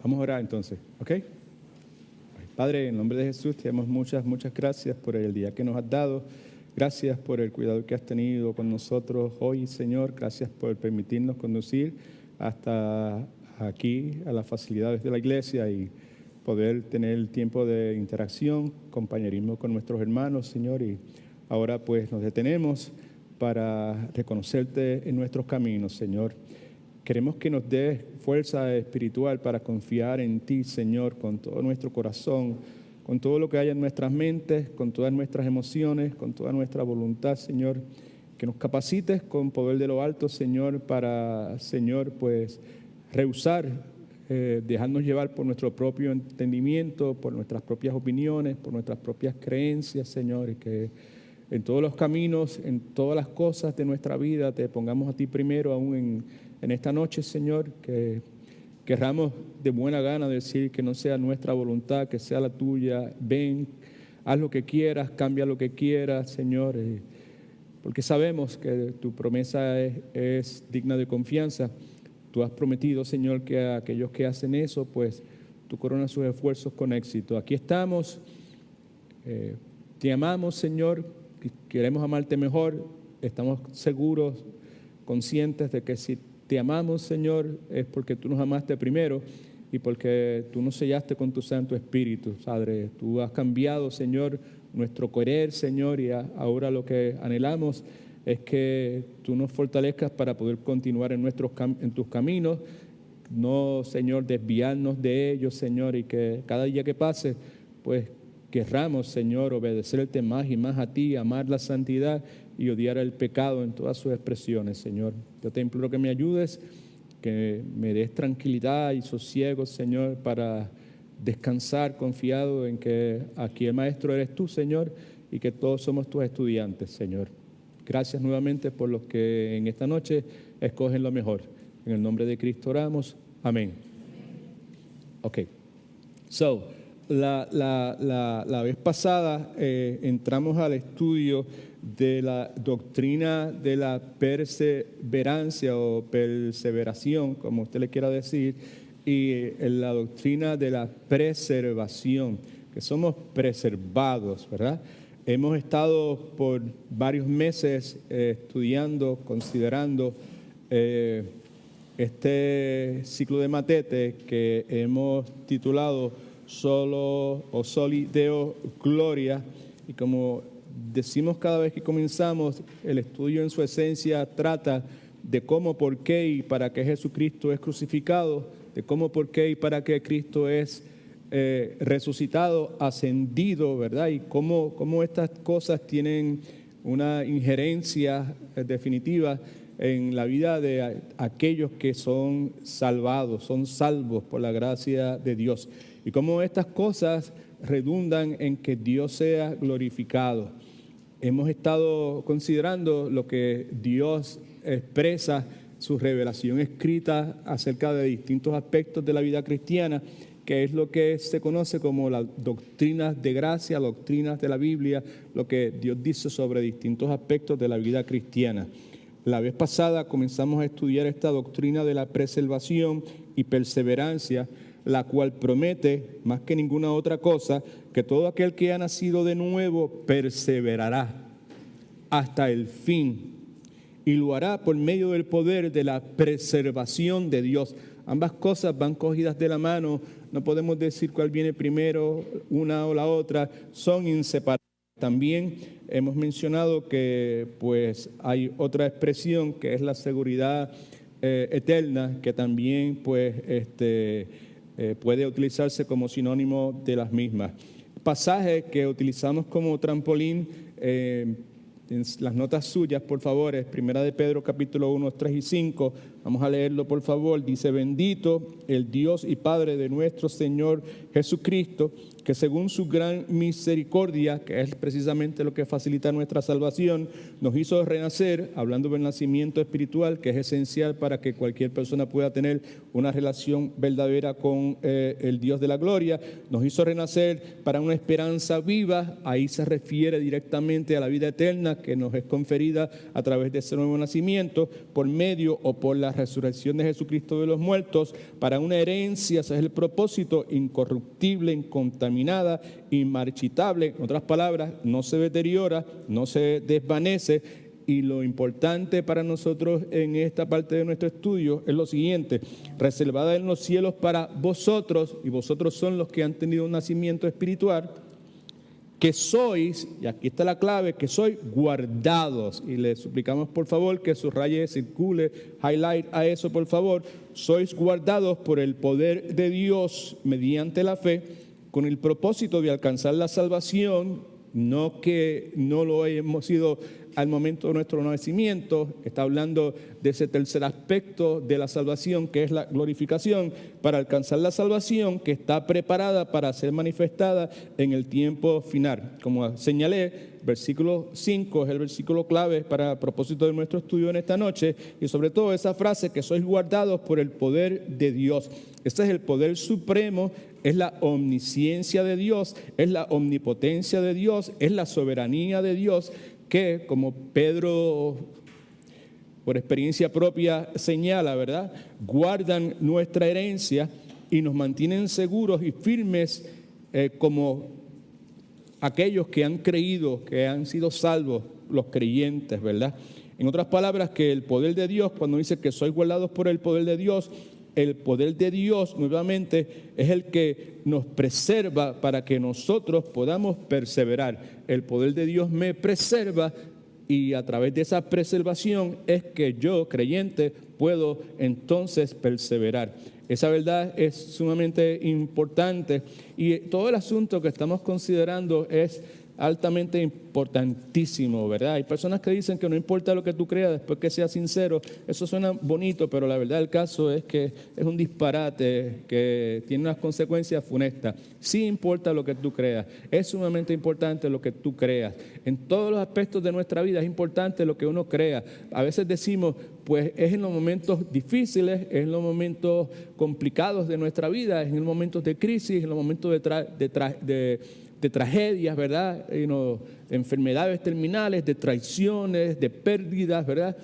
Vamos a orar entonces, ¿ok? Padre, en nombre de Jesús, te damos muchas gracias por el día que nos has dado. Gracias por el cuidado que has tenido con nosotros hoy, Señor. Gracias por permitirnos conducir hasta aquí, a las facilidades de la iglesia y poder tener el tiempo de interacción, compañerismo con nuestros hermanos, Señor. Y ahora pues nos detenemos para reconocerte en nuestros caminos, Señor. Queremos que nos des fuerza espiritual para confiar en ti, Señor, con todo nuestro corazón, con todo lo que haya en nuestras mentes, con todas nuestras emociones, con toda nuestra voluntad, Señor. Que nos capacites con poder de lo alto, Señor, para, Señor, pues, rehusar, dejarnos llevar por nuestro propio entendimiento, por nuestras propias opiniones, por nuestras propias creencias, Señor, y que en todos los caminos, en todas las cosas de nuestra vida, te pongamos a ti primero, aún en esta noche, Señor, que querramos de buena gana decir que no sea nuestra voluntad, que sea la tuya. Ven, haz lo que quieras, cambia lo que quieras, Señor, porque sabemos que tu promesa es digna de confianza. Tú has prometido, Señor, que a aquellos que hacen eso, pues tú coronas sus esfuerzos con éxito. Aquí estamos, te amamos, Señor, queremos amarte mejor, estamos seguros, conscientes de que si te amamos, Señor, es porque tú nos amaste primero y porque tú nos sellaste con tu Santo Espíritu, Padre. Tú has cambiado, Señor, nuestro querer, Señor, y ahora lo que anhelamos es que tú nos fortalezcas para poder continuar en tus caminos, no, Señor, desviarnos de ellos, Señor, y que cada día que pase, pues, querramos, Señor, obedecerte más y más a ti, amar la santidad y odiar el pecado en todas sus expresiones, Señor. Yo te imploro que me ayudes, que me des tranquilidad y sosiego, Señor, para descansar confiado en que aquí el Maestro eres tú, Señor, y que todos somos tus estudiantes, Señor. Gracias nuevamente por los que en esta noche escogen lo mejor. En el nombre de Cristo oramos. Amén. Ok. La vez pasada entramos al estudio de la doctrina de la perseverancia o perseveración, como usted le quiera decir, y la doctrina de la preservación, que somos preservados, ¿verdad? Hemos estado por varios meses estudiando, considerando este ciclo de matete que hemos titulado Solo o Soli Deo Gloria, y como decimos cada vez que comenzamos, el estudio en su esencia trata de cómo, por qué y para qué Jesucristo es crucificado, de cómo, por qué y para qué Cristo es resucitado, ascendido, ¿verdad? Y cómo estas cosas tienen una injerencia definitiva en la vida de aquellos que son salvados, son salvos por la gracia de Dios. Y cómo estas cosas redundan en que Dios sea glorificado. Hemos estado considerando lo que Dios expresa, su revelación escrita acerca de distintos aspectos de la vida cristiana, que es lo que se conoce como las doctrinas de gracia, doctrinas de la Biblia, lo que Dios dice sobre distintos aspectos de la vida cristiana. La vez pasada comenzamos a estudiar esta doctrina de la preservación y perseverancia, la cual promete, más que ninguna otra cosa, que todo aquel que ha nacido de nuevo perseverará hasta el fin y lo hará por medio del poder de la preservación de Dios. Ambas cosas van cogidas de la mano, no podemos decir cuál viene primero, una o la otra, son inseparables. También hemos mencionado que pues hay otra expresión que es la seguridad eterna, que también pues puede utilizarse como sinónimo de las mismas. Pasaje que utilizamos como trampolín en las notas suyas, por favor, es 1 de Pedro capítulo 1, 3 y 5. Vamos a leerlo, por favor. Dice: bendito el Dios y Padre de nuestro Señor Jesucristo, que según su gran misericordia, que es precisamente lo que facilita nuestra salvación, nos hizo renacer, hablando del nacimiento espiritual, que es esencial para que cualquier persona pueda tener una relación verdadera con el Dios de la gloria. Nos hizo renacer para una esperanza viva. Ahí se refiere directamente a la vida eterna que nos es conferida a través de ese nuevo nacimiento, por medio o por la resurrección de Jesucristo de los muertos, para una herencia, ese es el propósito, incorruptible, incontaminada, inmarchitable. En otras palabras, no se deteriora, no se desvanece. Y lo importante para nosotros en esta parte de nuestro estudio es lo siguiente: reservada en los cielos para vosotros, y vosotros son los que han tenido un nacimiento espiritual, que sois, y aquí está la clave, que sois guardados. Y le suplicamos por favor que subraye, circule, highlight a eso por favor. Sois guardados por el poder de Dios mediante la fe, con el propósito de alcanzar la salvación, no que no lo hemos sido al momento de nuestro nacimiento. Está hablando de ese tercer aspecto de la salvación, que es la glorificación, para alcanzar la salvación que está preparada para ser manifestada en el tiempo final. Como señalé, versículo 5 es el versículo clave para el propósito de nuestro estudio en esta noche, y sobre todo esa frase, que sois guardados por el poder de Dios. Este es el poder supremo, es la omnisciencia de Dios, es la omnipotencia de Dios, es la soberanía de Dios, que, como Pedro por experiencia propia señala, ¿verdad?, guardan nuestra herencia y nos mantienen seguros y firmes como aquellos que han creído, que han sido salvos, los creyentes, ¿verdad? En otras palabras, que el poder de Dios, cuando dice que sois guardados por el poder de Dios, el poder de Dios nuevamente es el que nos preserva para que nosotros podamos perseverar. El poder de Dios me preserva, y a través de esa preservación es que yo, creyente, puedo entonces perseverar. Esa verdad es sumamente importante, y todo el asunto que estamos considerando es altamente importantísimo, ¿verdad? Hay personas que dicen que no importa lo que tú creas después que seas sincero. Eso suena bonito, pero la verdad del caso es que es un disparate que tiene unas consecuencias funestas. Sí importa lo que tú creas, es sumamente importante lo que tú creas. En todos los aspectos de nuestra vida es importante lo que uno crea. A veces decimos, pues es en los momentos difíciles, es en los momentos complicados de nuestra vida, es en los momentos de crisis, en los momentos de tragedias, ¿verdad? Enfermedades terminales, de traiciones, de pérdidas, ¿verdad?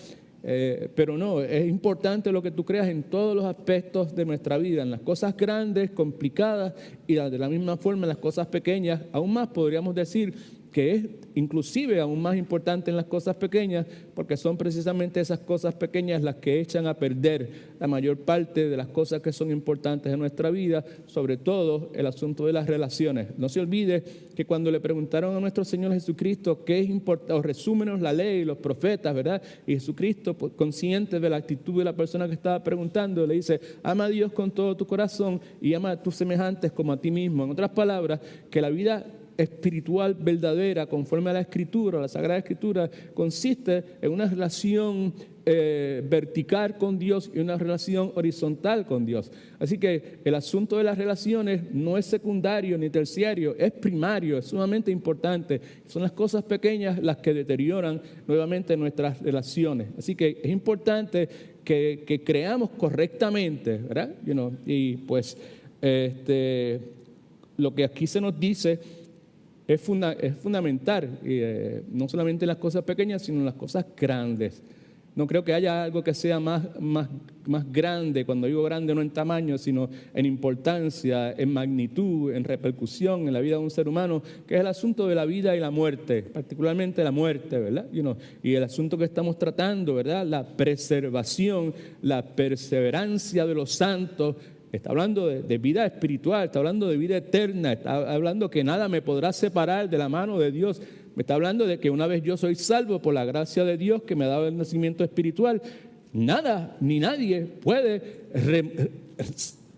Pero no, es importante lo que tú creas en todos los aspectos de nuestra vida, en las cosas grandes, complicadas, y de la misma forma en las cosas pequeñas. Aún más podríamos decir que es inclusive aún más importante en las cosas pequeñas, porque son precisamente esas cosas pequeñas las que echan a perder la mayor parte de las cosas que son importantes en nuestra vida, sobre todo el asunto de las relaciones. No se olvide que cuando le preguntaron a nuestro Señor Jesucristo qué es importante, o resúmenos la ley y los profetas, ¿verdad? Y Jesucristo, pues, consciente de la actitud de la persona que estaba preguntando, le dice: ama a Dios con todo tu corazón y ama a tus semejantes como a ti mismo. En otras palabras, que la vida espiritual verdadera, conforme a la Escritura, a la Sagrada Escritura, consiste en una relación vertical con Dios y una relación horizontal con Dios. Así que el asunto de las relaciones no es secundario ni terciario, es primario, es sumamente importante. Son las cosas pequeñas las que deterioran nuevamente nuestras relaciones. Así que es importante que creamos correctamente, ¿verdad? Y pues lo que aquí se nos dice es fundamental, no solamente en las cosas pequeñas, sino en las cosas grandes. No creo que haya algo que sea más grande, cuando digo grande no en tamaño, sino en importancia, en magnitud, en repercusión en la vida de un ser humano, que es el asunto de la vida y la muerte, particularmente la muerte, ¿verdad? Y el asunto que estamos tratando, ¿verdad? La preservación, la perseverancia de los santos. Está hablando de vida espiritual, está hablando de vida eterna, está hablando que nada me podrá separar de la mano de Dios. Me está hablando de que una vez yo soy salvo por la gracia de Dios que me ha dado el nacimiento espiritual, nada ni nadie puede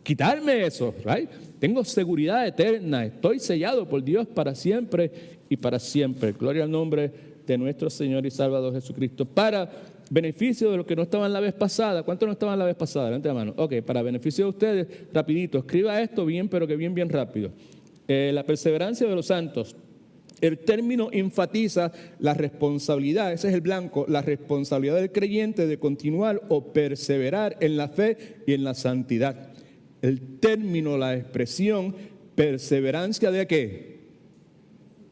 quitarme eso, ¿right? Tengo seguridad eterna, estoy sellado por Dios para siempre y para siempre. Gloria al nombre de nuestro Señor y Salvador Jesucristo. Para beneficio de los que no estaban la vez pasada. ¿Cuántos no estaban la vez pasada? Levante la mano. Ok, para beneficio de ustedes, rapidito, escriba esto bien, pero que bien rápido. La perseverancia de los santos. El término enfatiza la responsabilidad, ese es el blanco, la responsabilidad del creyente de continuar o perseverar en la fe y en la santidad. El término, la expresión, perseverancia ¿de qué?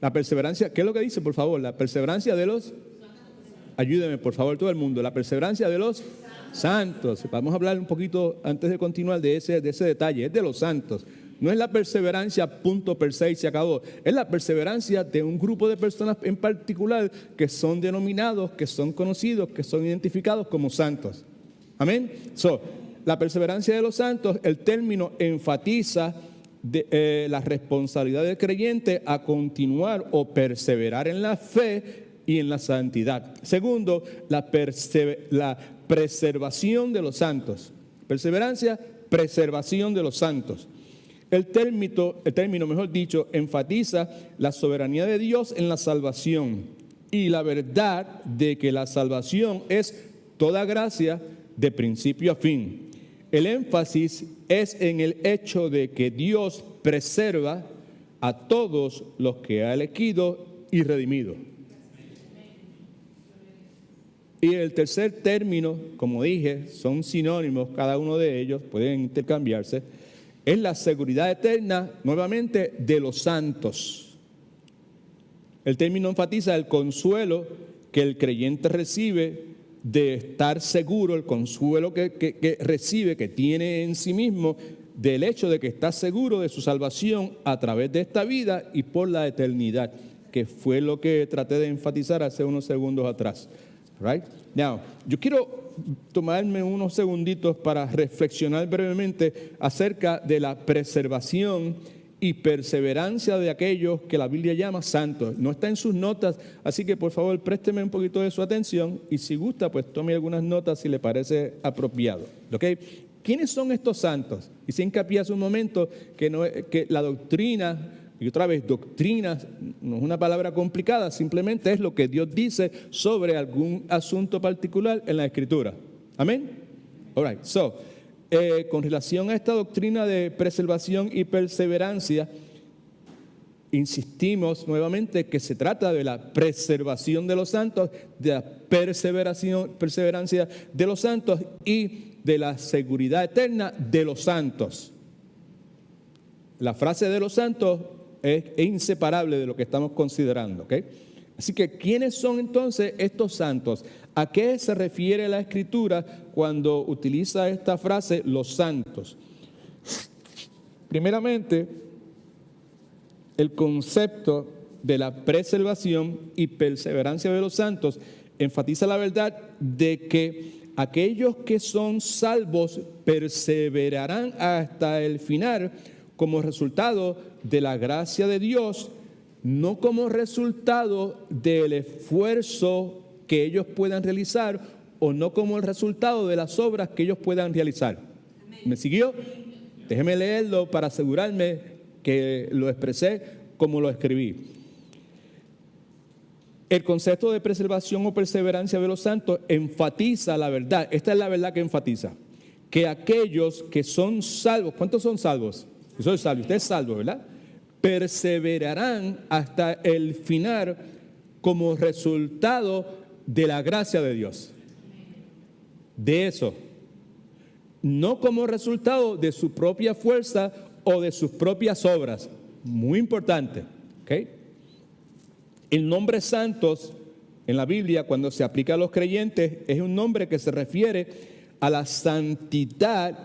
La perseverancia, ¿qué es lo que dice, por favor? La perseverancia de los Ayúdeme, por favor, todo el mundo. La perseverancia de los santos. Vamos a hablar un poquito, antes de continuar, de ese detalle. Es de los santos. No es la perseverancia punto per se y se acabó. Es la perseverancia de un grupo de personas en particular que son denominados, que son conocidos, que son identificados como santos. Amén. La perseverancia de los santos, el término enfatiza la responsabilidad del creyente a continuar o perseverar en la fe y en la santidad. Segundo, la preservación de los santos. Perseverancia, preservación de los santos. El término, mejor dicho, enfatiza la soberanía de Dios en la salvación y la verdad de que la salvación es toda gracia de principio a fin. El énfasis es en el hecho de que Dios preserva a todos los que ha elegido y redimido. Y el tercer término, como dije, son sinónimos, cada uno de ellos pueden intercambiarse, es la seguridad eterna, nuevamente, de los santos. El término enfatiza el consuelo que el creyente recibe de estar seguro, el consuelo que recibe, que tiene en sí mismo, del hecho de que está seguro de su salvación a través de esta vida y por la eternidad, que fue lo que traté de enfatizar hace unos segundos atrás. Right? Now, yo quiero tomarme unos segunditos para reflexionar brevemente acerca de la preservación y perseverancia de aquellos que la Biblia llama santos. No está en sus notas, así que por favor présteme un poquito de su atención y si gusta, pues tome algunas notas si le parece apropiado. ¿Okay? ¿Quiénes son estos santos? Y se hincapié hace un momento que la doctrina, y otra vez, doctrina no es una palabra complicada, simplemente es lo que Dios dice sobre algún asunto particular en la Escritura. Amén. All right. Con relación a esta doctrina de preservación y perseverancia, insistimos nuevamente que se trata de la preservación de los santos, de la perseverancia de los santos y de la seguridad eterna de los santos. La frase de los santos es inseparable de lo que estamos considerando, ¿ok? Así que, ¿quiénes son entonces estos santos? ¿A qué se refiere la Escritura cuando utiliza esta frase, los santos? Primeramente, el concepto de la preservación y perseverancia de los santos enfatiza la verdad de que aquellos que son salvos perseverarán hasta el final como resultado de la gracia de Dios, no como resultado del esfuerzo que ellos puedan realizar o no como el resultado de las obras que ellos puedan realizar. ¿Me siguió? Déjeme leerlo para asegurarme que lo expresé como lo escribí. El concepto de preservación o perseverancia de los santos enfatiza la verdad. Esta es la verdad que enfatiza. Que aquellos que son salvos, ¿cuántos son salvos? Yo soy salvo, usted es salvo, ¿verdad? Perseverarán hasta el final como resultado de la gracia de Dios. De eso. No como resultado de su propia fuerza o de sus propias obras. Muy importante. ¿Okay? El nombre santos en la Biblia, cuando se aplica a los creyentes, es un nombre que se refiere a la santidad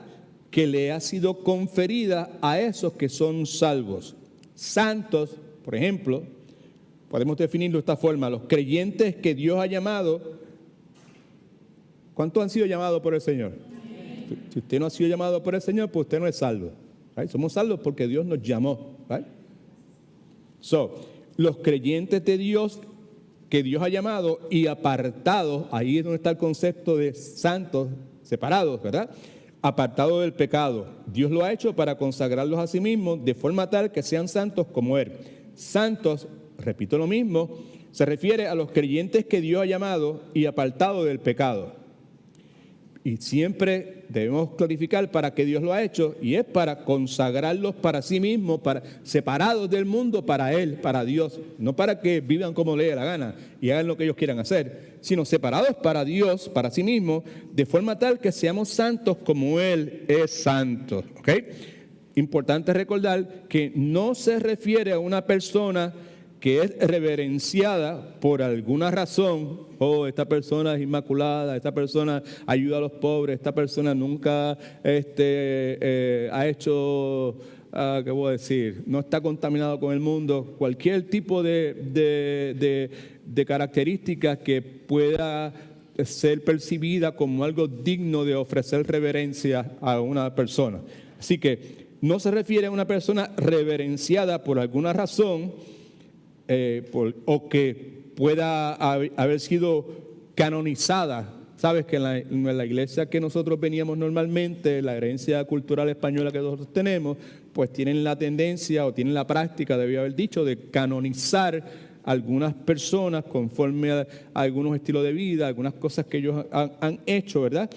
que le ha sido conferida a esos que son salvos. Santos, por ejemplo, podemos definirlo de esta forma: los creyentes que Dios ha llamado. ¿Cuántos han sido llamados por el Señor? Si usted no ha sido llamado por el Señor, pues usted no es salvo. ¿Right? Somos salvos porque Dios nos llamó. ¿Right? Los creyentes de Dios que Dios ha llamado y apartados, ahí es donde está el concepto de santos, separados, ¿verdad? Apartados del pecado. Dios lo ha hecho para consagrarlos a sí mismos de forma tal que sean santos como Él. Santos, repito lo mismo, se refiere a los creyentes que Dios ha llamado y apartados del pecado. Y siempre debemos clarificar para qué Dios lo ha hecho, y es para consagrarlos para sí mismo, para separados del mundo para Él, para Dios, no para que vivan como les dé la gana y hagan lo que ellos quieran hacer, sino separados para Dios, para sí mismo, de forma tal que seamos santos como Él es santo. ¿Okay? Importante recordar que no se refiere a una persona que es reverenciada por alguna razón. Oh, esta persona es inmaculada, esta persona ayuda a los pobres, esta persona nunca ha hecho, ¿qué voy a decir? No está contaminado con el mundo. Cualquier tipo de característica que pueda ser percibida como algo digno de ofrecer reverencia a una persona. Así que no se refiere a una persona reverenciada por alguna razón, o que pueda haber sido canonizada. Sabes que en la iglesia que nosotros veníamos normalmente, la herencia cultural española que nosotros tenemos, pues tienen la tendencia o tienen la práctica, debía haber dicho, de canonizar algunas personas conforme a algunos estilos de vida, algunas cosas que ellos han hecho, ¿verdad?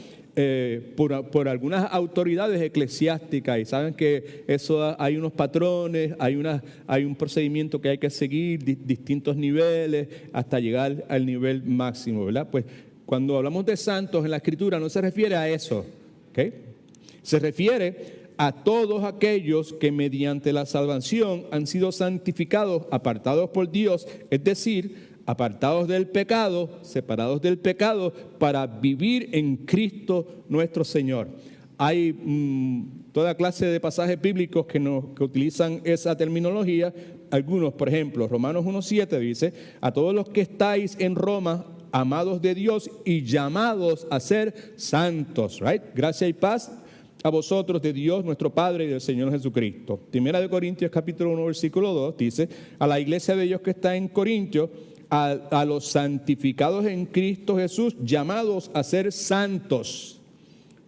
Por algunas autoridades eclesiásticas, y saben que eso hay unos patrones, hay un procedimiento que hay que seguir, distintos niveles, hasta llegar al nivel máximo, ¿verdad? Pues cuando hablamos de santos en la Escritura no se refiere a eso, ¿ok? Se refiere a todos aquellos que mediante la salvación han sido santificados, apartados por Dios, es decir, apartados del pecado, separados del pecado, para vivir en Cristo nuestro Señor. Hay toda clase de pasajes bíblicos que utilizan esa terminología. Algunos, por ejemplo, Romanos 1:7 dice: a todos los que estáis en Roma, amados de Dios y llamados a ser santos, right? Gracia y paz a vosotros de Dios nuestro Padre y del Señor Jesucristo. Primera de Corintios capítulo 1 versículo 2 dice: a la iglesia de Dios que está en Corintios, a los santificados en Cristo Jesús, llamados a ser santos,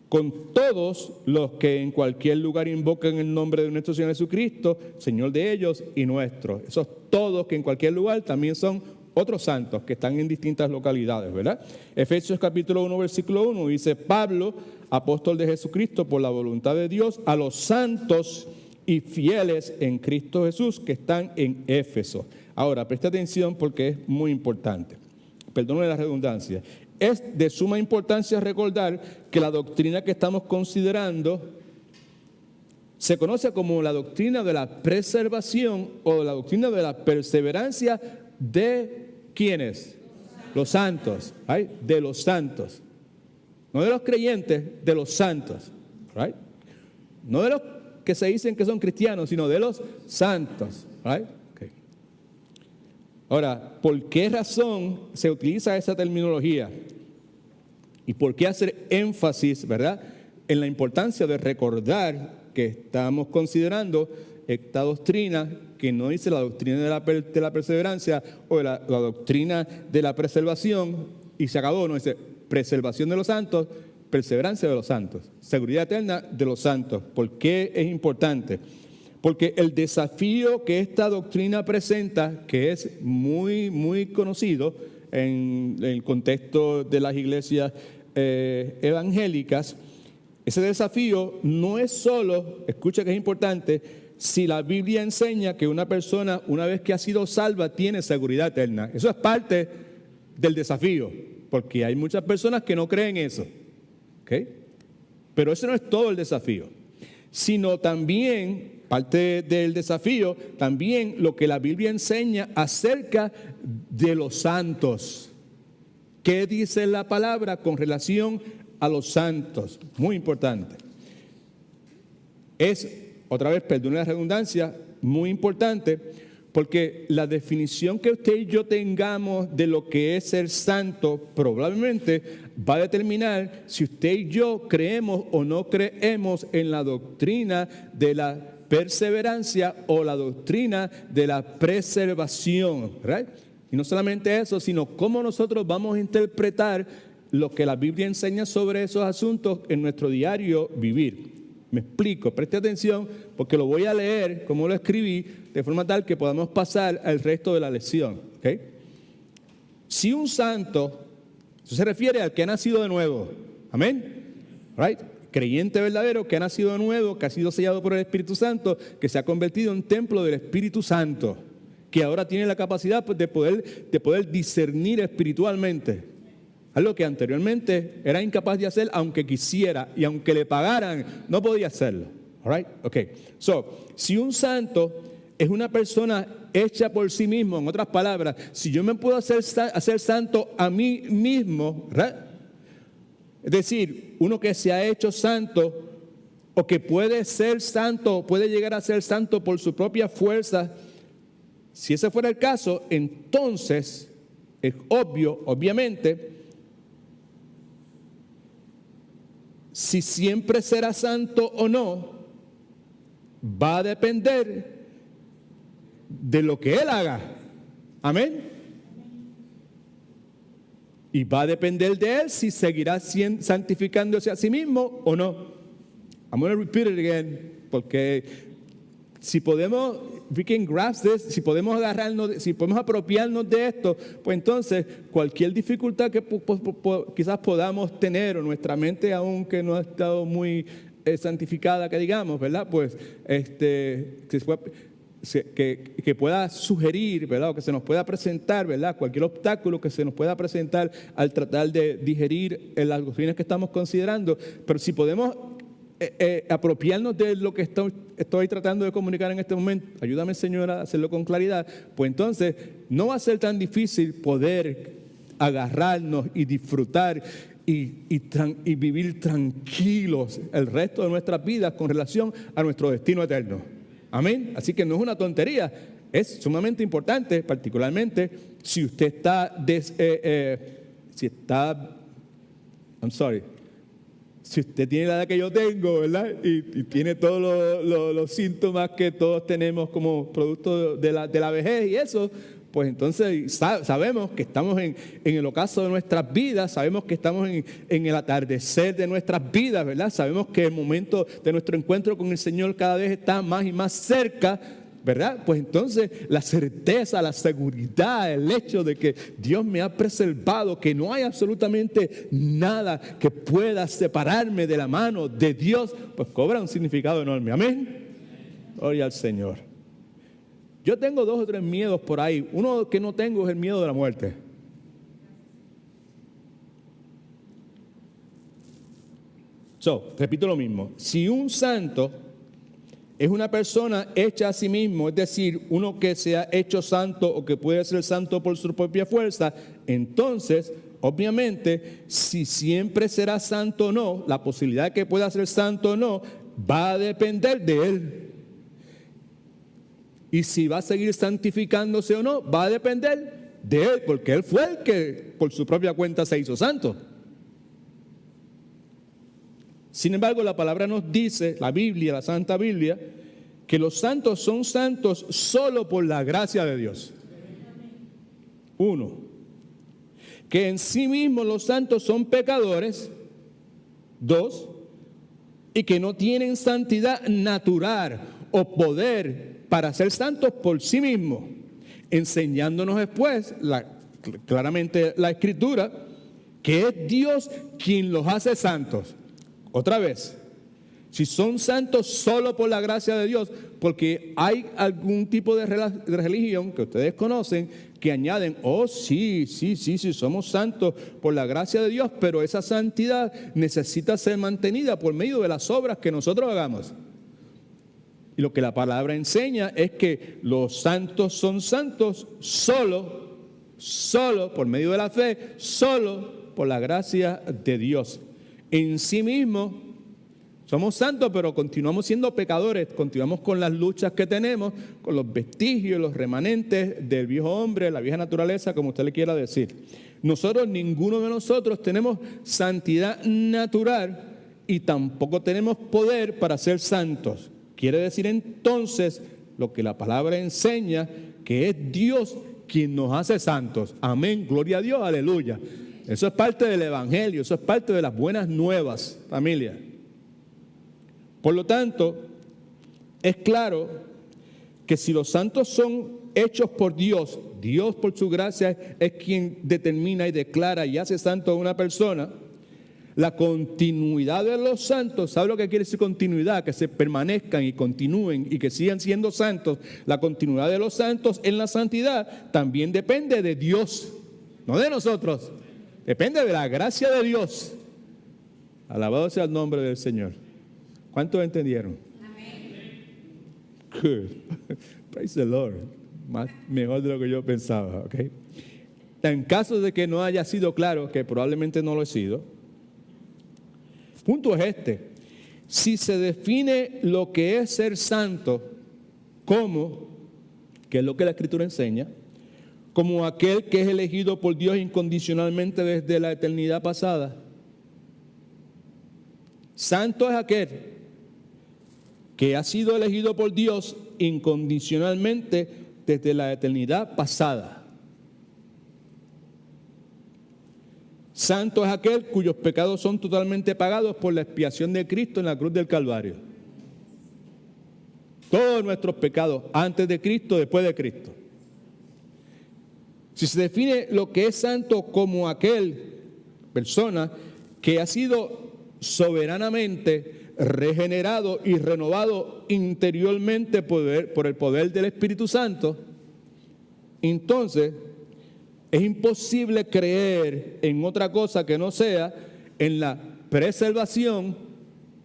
con todos los que en cualquier lugar invocan el nombre de nuestro Señor Jesucristo, Señor de ellos y nuestro. Esos todos que en cualquier lugar también son otros santos que están en distintas localidades, ¿verdad? Efesios capítulo 1 versículo 1 dice: Pablo, apóstol de Jesucristo por la voluntad de Dios, a los santos y fieles en Cristo Jesús que están en Éfeso. Ahora, presta atención porque es muy importante. Perdóname la redundancia. Es de suma importancia recordar que la doctrina que estamos considerando se conoce como la doctrina de la preservación o la doctrina de la perseverancia de ¿quiénes? Los santos. ¿Right? De los santos. No de los creyentes, de los santos. ¿Right? No de los que se dicen que son cristianos, sino de los santos. ¿Right? Okay. Ahora, ¿por qué razón se utiliza esa terminología? ¿Y por qué hacer énfasis, verdad, en la importancia de recordar que estamos considerando esta doctrina que no dice la doctrina de la perseverancia o la doctrina de la preservación y se acabó? No dice preservación de los santos, perseverancia de los santos, seguridad eterna de los santos. ¿Por qué es importante? Porque el desafío que esta doctrina presenta, que es muy, muy conocido en el contexto de las iglesias evangélicas, ese desafío no es solo, escucha que es importante, si la Biblia enseña que una persona, una vez que ha sido salva, tiene seguridad eterna. Eso es parte del desafío, porque hay muchas personas que no creen eso. ¿Okay? Pero ese no es todo el desafío, sino también, parte del desafío, también lo que la Biblia enseña acerca de los santos. ¿Qué dice la palabra con relación a los santos? Muy importante. Es, otra vez, perdone la redundancia, muy importante, porque la definición que usted y yo tengamos de lo que es ser santo probablemente va a determinar si usted y yo creemos o no creemos en la doctrina de la perseverancia o la doctrina de la preservación, ¿right? Y no solamente eso, sino cómo nosotros vamos a interpretar lo que la Biblia enseña sobre esos asuntos en nuestro diario vivir. Me explico, preste atención porque lo voy a leer como lo escribí de forma tal que podamos pasar al resto de la lección. ¿Okay? Si un santo, eso se refiere al que ha nacido de nuevo, amén, right? Creyente verdadero que ha nacido de nuevo, que ha sido sellado por el Espíritu Santo, que se ha convertido en templo del Espíritu Santo, que ahora tiene la capacidad pues, de poder discernir espiritualmente. Algo que anteriormente era incapaz de hacer, aunque quisiera y aunque le pagaran, no podía hacerlo. All right? Okay. So, si un santo es una persona hecha por sí mismo. En otras palabras, si yo me puedo hacer santo a mí mismo, ¿verdad? Es decir, uno que se ha hecho santo o que puede ser santo, puede llegar a ser santo por su propia fuerza. Si ese fuera el caso, entonces es obvio, obviamente, si siempre será santo o no, va a depender de lo que él haga. Amén. Y va a depender de él si seguirá santificándose a sí mismo o no. I'm going to repeat it again, porque si podemos, we can grasp this, si podemos agarrarnos, si podemos apropiarnos de esto, pues entonces cualquier dificultad que quizás podamos tener, o nuestra mente aún que no ha estado muy santificada, que digamos, ¿verdad? Pues que pueda sugerir, ¿verdad? O que se nos pueda presentar, ¿verdad? Cualquier obstáculo que se nos pueda presentar al tratar de digerir las doctrinas que estamos considerando. Pero si podemos apropiarnos de lo que estoy tratando de comunicar en este momento, ayúdame, Señor, a hacerlo con claridad, pues entonces no va a ser tan difícil poder agarrarnos y disfrutar y vivir tranquilos el resto de nuestras vidas con relación a nuestro destino eterno. Amén. Así que no es una tontería, es sumamente importante, particularmente si usted si usted tiene la edad que yo tengo, ¿verdad? Y tiene todos los síntomas que todos tenemos como producto de la vejez y eso, pues entonces sabemos que estamos en el ocaso de nuestras vidas, sabemos que estamos en el atardecer de nuestras vidas, ¿verdad? Sabemos que el momento de nuestro encuentro con el Señor cada vez está más y más cerca, ¿verdad? Pues entonces la certeza, la seguridad, el hecho de que Dios me ha preservado, que no hay absolutamente nada que pueda separarme de la mano de Dios, pues cobra un significado enorme. Amén. Gloria al Señor. Yo tengo 2 o 3 miedos por ahí. Uno que no tengo es el miedo de la muerte. Repito lo mismo. Si un santo es una persona hecha a sí mismo, es decir, uno que se ha hecho santo o que puede ser santo por su propia fuerza, entonces, obviamente, si siempre será santo o no, la posibilidad de que pueda ser santo o no, va a depender de él. Y si va a seguir santificándose o no, va a depender de él, porque él fue el que por su propia cuenta se hizo santo. Sin embargo, la palabra nos dice, la Biblia, la Santa Biblia, que los santos son santos solo por la gracia de Dios. 1. Que en sí mismos los santos son pecadores. 2. Y que no tienen santidad natural o poder para ser santos por sí mismos, enseñándonos después claramente la Escritura, que es Dios quien los hace santos. Otra vez, si son santos solo por la gracia de Dios, porque hay algún tipo de religión que ustedes conocen que añaden, sí, somos santos por la gracia de Dios, pero esa santidad necesita ser mantenida por medio de las obras que nosotros hagamos. Y lo que la palabra enseña es que los santos son santos solo por medio de la fe, solo por la gracia de Dios. En sí mismo somos santos, pero continuamos siendo pecadores, continuamos con las luchas que tenemos, con los vestigios, los remanentes del viejo hombre, la vieja naturaleza, como usted le quiera decir. Ninguno de nosotros tenemos santidad natural y tampoco tenemos poder para ser santos. Quiere decir entonces lo que la palabra enseña, que es Dios quien nos hace santos. Amén, gloria a Dios, aleluya. Eso es parte del Evangelio, eso es parte de las buenas nuevas, familia. Por lo tanto, es claro que si los santos son hechos por Dios, Dios por su gracia es quien determina y declara y hace santo a una persona. La continuidad de los santos, ¿sabe lo que quiere decir continuidad? Que se permanezcan y continúen y que sigan siendo santos. La continuidad de los santos en la santidad también depende de Dios, no de nosotros. Depende de la gracia de Dios. Alabado sea el nombre del Señor. ¿Cuántos entendieron? Amén. Good. Praise the Lord. Mejor de lo que yo pensaba, ¿ok? En caso de que no haya sido claro, que probablemente no lo he sido, punto es este. Si se define lo que es ser santo como, que es lo que la Escritura enseña, como aquel que es elegido por Dios incondicionalmente desde la eternidad pasada. Santo es aquel que ha sido elegido por Dios incondicionalmente desde la eternidad pasada. Santo es aquel cuyos pecados son totalmente pagados por la expiación de Cristo en la cruz del Calvario. Todos nuestros pecados antes de Cristo, después de Cristo. Si se define lo que es santo como aquel persona que ha sido soberanamente regenerado y renovado interiormente por el poder del Espíritu Santo, entonces es imposible creer en otra cosa que no sea en la preservación,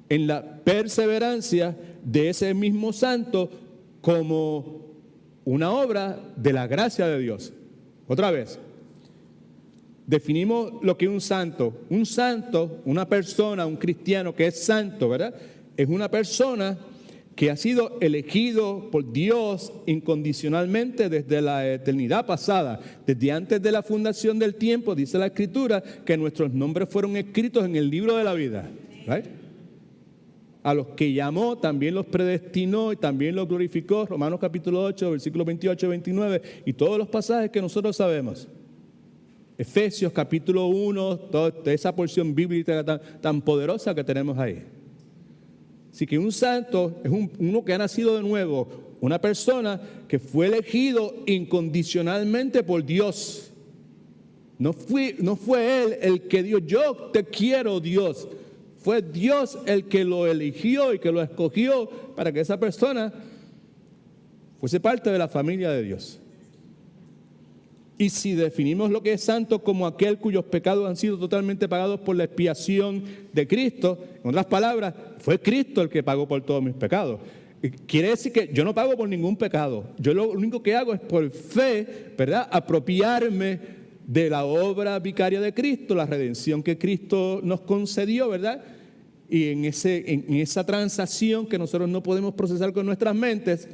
en la perseverancia de ese mismo santo como una obra de la gracia de Dios. Otra vez, definimos lo que es un santo. Un santo, una persona, un cristiano que es santo, ¿verdad? Es una persona que ha sido elegido por Dios incondicionalmente desde la eternidad pasada, desde antes de la fundación del tiempo. Dice la Escritura que nuestros nombres fueron escritos en el libro de la vida, ¿right? A los que llamó también los predestinó y también los glorificó. Romanos capítulo 8, versículos 28 y 29 y todos los pasajes que nosotros sabemos. Efesios capítulo 1, toda esa porción bíblica tan poderosa que tenemos ahí. Así que un santo es uno que ha nacido de nuevo, una persona que fue elegido incondicionalmente por Dios. No fue él el que dijo, yo te quiero, Dios. Fue Dios el que lo eligió y que lo escogió para que esa persona fuese parte de la familia de Dios. Y si definimos lo que es santo como aquel cuyos pecados han sido totalmente pagados por la expiación de Cristo, en otras palabras, fue Cristo el que pagó por todos mis pecados. Quiere decir que yo no pago por ningún pecado. Yo lo único que hago es por fe, ¿verdad?, apropiarme de la obra vicaria de Cristo, la redención que Cristo nos concedió, ¿verdad? Y en esa transacción que nosotros no podemos procesar con nuestras mentes,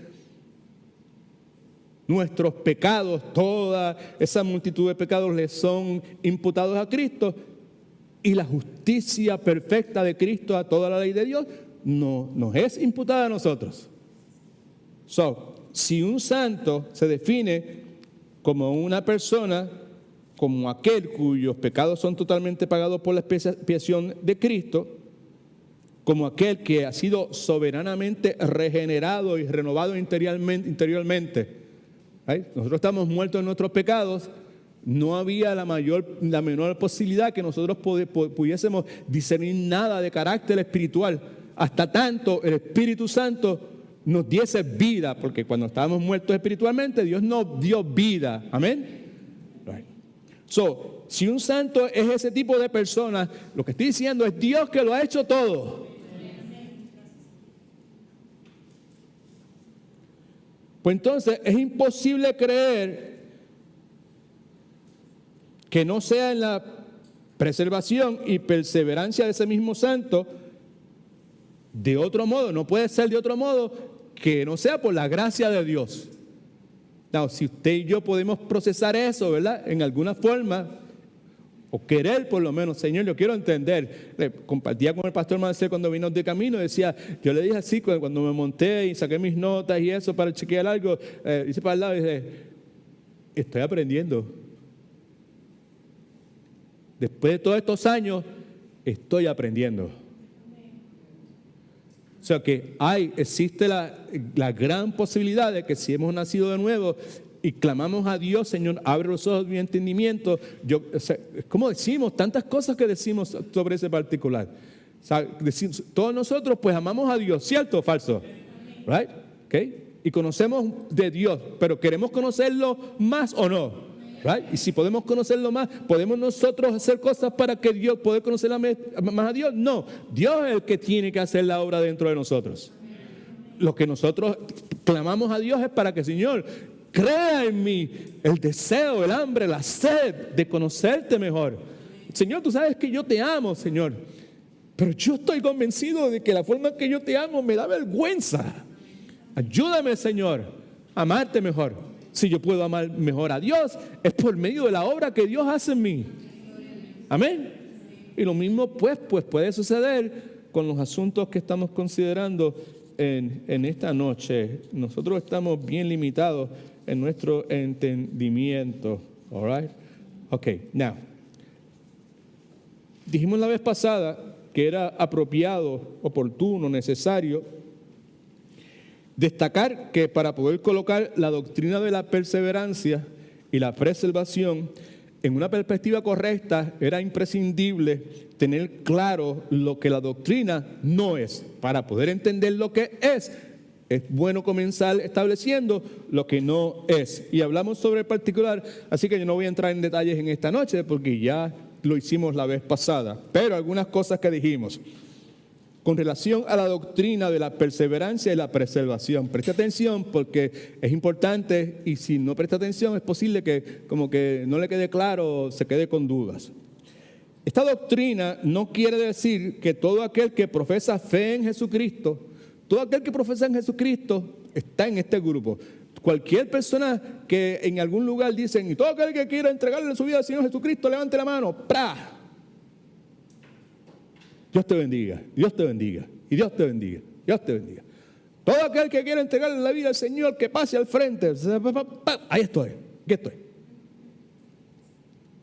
nuestros pecados, toda esa multitud de pecados les son imputados a Cristo y la justicia perfecta de Cristo a toda la ley de Dios nos es imputada a nosotros. Si un santo se define como una persona, como aquel cuyos pecados son totalmente pagados por la expiación de Cristo, como aquel que ha sido soberanamente regenerado y renovado interiormente. ¿Right? Nosotros estamos muertos en nuestros pecados. No había la menor posibilidad que nosotros pudiésemos discernir nada de carácter espiritual hasta tanto el Espíritu Santo nos diese vida, porque cuando estábamos muertos espiritualmente Dios nos dio vida. Amén. Right. Si un santo es ese tipo de persona, lo que estoy diciendo es Dios que lo ha hecho todo. Pues entonces es imposible creer que no sea en la preservación y perseverancia de ese mismo santo de otro modo. No puede ser de otro modo que no sea por la gracia de Dios. No, si usted y yo podemos procesar eso, ¿verdad?, en alguna forma, o querer por lo menos, Señor, yo quiero entender. Compartía con el pastor Marcel cuando vino de camino, decía, yo le dije así, cuando me monté y saqué mis notas y eso para chequear algo, hice para el lado y dije, estoy aprendiendo. Después de todos estos años, estoy aprendiendo. O sea que existe la gran posibilidad de que si hemos nacido de nuevo y clamamos a Dios, Señor, abre los ojos de mi entendimiento. ¿Cómo decimos? Tantas cosas que decimos sobre ese particular. O sea, todos nosotros pues amamos a Dios, ¿cierto o falso? Right? Okay. Y conocemos de Dios, pero ¿queremos conocerlo más o no? Right? Y si podemos conocerlo más, ¿podemos nosotros hacer cosas para que Dios pueda conocer más a Dios? No, Dios es el que tiene que hacer la obra dentro de nosotros. Lo que nosotros clamamos a Dios es para que, Señor, crea en mí el deseo, el hambre, la sed de conocerte mejor. Señor, tú sabes que yo te amo, Señor, pero yo estoy convencido de que la forma en que yo te amo me da vergüenza. Ayúdame, Señor, a amarte mejor. Si yo puedo amar mejor a Dios, es por medio de la obra que Dios hace en mí. Amén. Y lo mismo pues puede suceder con los asuntos que estamos considerando en esta noche. Nosotros estamos bien limitados en nuestro entendimiento. All right? Ok, now. Dijimos la vez pasada que era apropiado, oportuno, necesario destacar que para poder colocar la doctrina de la perseverancia y la preservación en una perspectiva correcta, era imprescindible tener claro lo que la doctrina no es. Para poder entender lo que es bueno comenzar estableciendo lo que no es. Y hablamos sobre el particular, así que yo no voy a entrar en detalles en esta noche porque ya lo hicimos la vez pasada. Pero algunas cosas que dijimos con relación a la doctrina de la perseverancia y la preservación. Preste atención porque es importante, y si no presta atención es posible que como que no le quede claro o se quede con dudas. Esta doctrina no quiere decir que todo aquel que profesa fe en Jesucristo, todo aquel que profesa en Jesucristo está en este grupo. Cualquier persona que en algún lugar dicen, y todo aquel que quiera entregarle su vida al Señor Jesucristo, levante la mano, ¡pra! Dios te bendiga, Dios te bendiga, y Dios te bendiga, Dios te bendiga. Todo aquel que quiera entregarle la vida al Señor, que pase al frente. Ahí estoy, aquí estoy.